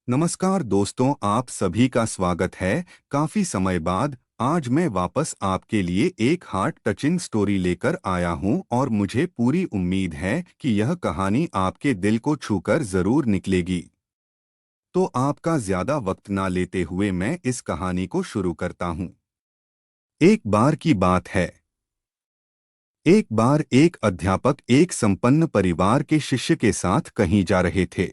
नमस्कार दोस्तों, आप सभी का स्वागत है। काफी समय बाद आज मैं वापस आपके लिए एक हार्ट टचिंग स्टोरी लेकर आया हूं और मुझे पूरी उम्मीद है कि यह कहानी आपके दिल को छूकर जरूर निकलेगी। तो आपका ज्यादा वक्त ना लेते हुए मैं इस कहानी को शुरू करता हूं। एक बार की बात है। एक बार एक अध्यापक एक संपन्न परिवार के शिष्य के साथ कहीं जा रहे थे।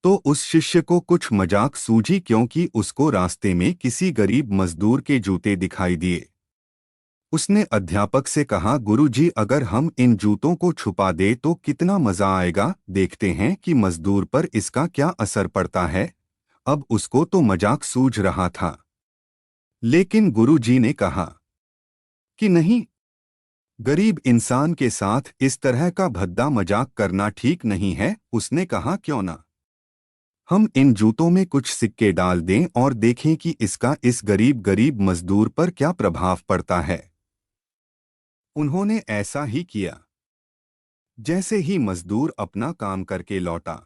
तो उस शिष्य को कुछ मजाक सूझी क्योंकि उसको रास्ते में किसी गरीब मजदूर के जूते दिखाई दिए। उसने अध्यापक से कहा, गुरुजी, अगर हम इन जूतों को छुपा दे तो कितना मजा आएगा। देखते हैं कि मजदूर पर इसका क्या असर पड़ता है। अब उसको तो मजाक सूझ रहा था, लेकिन गुरुजी ने कहा कि नहीं, गरीब इंसान के साथ इस तरह का भद्दा मजाक करना ठीक नहीं है। उसने कहा, क्यों ना हम इन जूतों में कुछ सिक्के डाल दें और देखें कि इसका इस गरीब गरीब मजदूर पर क्या प्रभाव पड़ता है। उन्होंने ऐसा ही किया। जैसे ही मजदूर अपना काम करके लौटा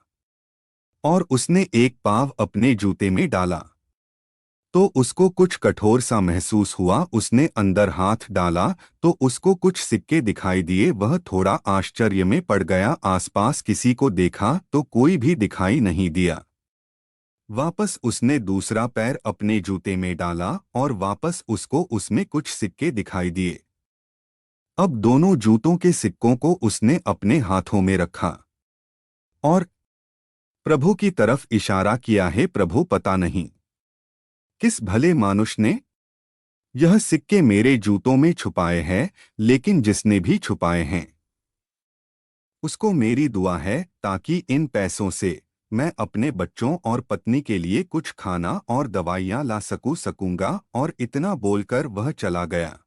और उसने एक पाव अपने जूते में डाला तो उसको कुछ कठोर सा महसूस हुआ। उसने अंदर हाथ डाला तो उसको कुछ सिक्के दिखाई दिए। वह थोड़ा आश्चर्य में पड़ गया। आसपास किसी को देखा तो कोई भी दिखाई नहीं दिया। वापस उसने दूसरा पैर अपने जूते में डाला और वापस उसको उसमें कुछ सिक्के दिखाई दिए। अब दोनों जूतों के सिक्कों को उसने अपने हाथों में रखा और प्रभु की तरफ इशारा किया। है प्रभु, पता नहीं किस भले मानुष ने यह सिक्के मेरे जूतों में छुपाए हैं, लेकिन जिसने भी छुपाए हैं उसको मेरी दुआ है ताकि इन पैसों से मैं अपने बच्चों और पत्नी के लिए कुछ खाना और दवाइयाँ ला सकूंगा। और इतना बोलकर वह चला गया।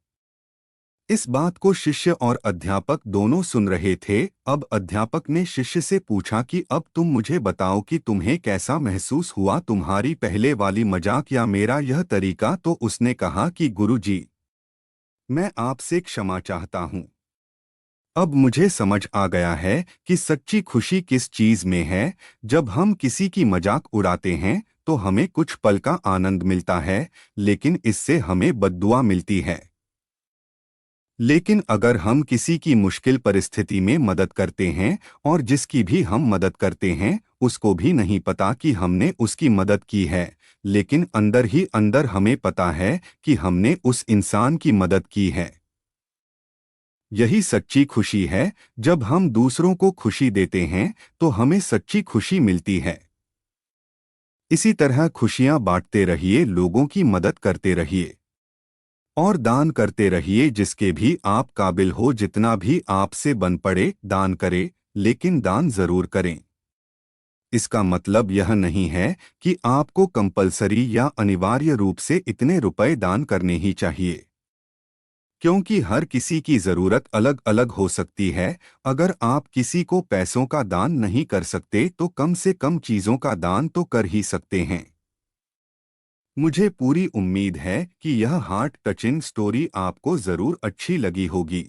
इस बात को शिष्य और अध्यापक दोनों सुन रहे थे। अब अध्यापक ने शिष्य से पूछा कि अब तुम मुझे बताओ कि तुम्हें कैसा महसूस हुआ, तुम्हारी पहले वाली मजाक या मेरा यह तरीका। तो उसने कहा कि गुरुजी, मैं आपसे क्षमा चाहता हूँ। अब मुझे समझ आ गया है कि सच्ची खुशी किस चीज में है। जब हम किसी की मजाक उड़ाते हैं तो हमें कुछ पल का आनंद मिलता है, लेकिन इससे हमें बद्दुआ मिलती है। लेकिन अगर हम किसी की मुश्किल परिस्थिति में मदद करते हैं और जिसकी भी हम मदद करते हैं उसको भी नहीं पता कि हमने उसकी मदद की है, लेकिन अंदर ही अंदर हमें पता है कि हमने उस इंसान की मदद की है। यही सच्ची खुशी है। जब हम दूसरों को खुशी देते हैं तो हमें सच्ची खुशी मिलती है। इसी तरह खुशियां बांटते रहिए, लोगों की मदद करते रहिए और दान करते रहिए। जिसके भी आप काबिल हो, जितना भी आपसे बन पड़े दान करें, लेकिन दान जरूर करें। इसका मतलब यह नहीं है कि आपको कंपलसरी या अनिवार्य रूप से इतने रुपए दान करने ही चाहिए, क्योंकि हर किसी की जरूरत अलग अलग हो सकती है। अगर आप किसी को पैसों का दान नहीं कर सकते तो कम से कम चीजों का दान तो कर ही सकते हैं। मुझे पूरी उम्मीद है कि यह हार्ट टचिंग स्टोरी आपको जरूर अच्छी लगी होगी।